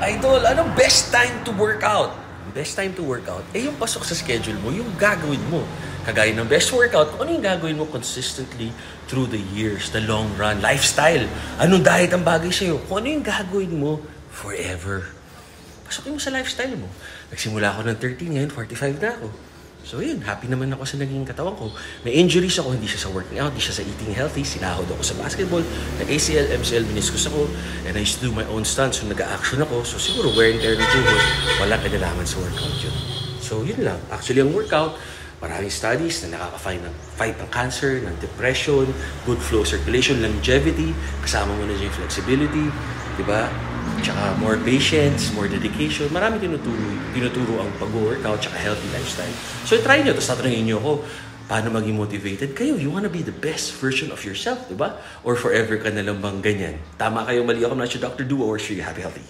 Idol, anong best time to work out? Best time to work out, yung pasok sa schedule mo, yung gagawin mo. Kagaya ng best workout, kung ano yung gagawin mo consistently through the years, the long run, lifestyle. Anong diet ang bagay sa'yo? Kung ano yung gagawin mo forever. Pasokin mo sa lifestyle mo. Nagsimula ako ng 13, ngayon 45 na ako. So yun, happy naman ako sa naging katawan ko. May injuries ako, hindi siya sa working out, hindi siya sa eating healthy. Sinahod ako sa basketball, nag-ACL, MCL, meniscus ako. And I used to do my own stunts, so nag-a-action ako. So siguro wear and tear ng tuhod, wala kailangan sa workout yun. So yun lang. Actually, ang workout, maraming studies na nakaka-fight ng cancer, ng depression, good flow circulation, longevity, kasama mo na dyan yung flexibility, di ba? Tsaka more patience, more dedication. Marami tinuturo ang pag-workout tsaka healthy lifestyle. So try nyo. Tapos tatanungin nyo ako, paano maging motivated? Kayo, you wanna be the best version of yourself, di ba? Or forever ka na lang bang ganyan? Tama kayo, mali ako. I'm not your Dr. Duo or sure you happy healthy.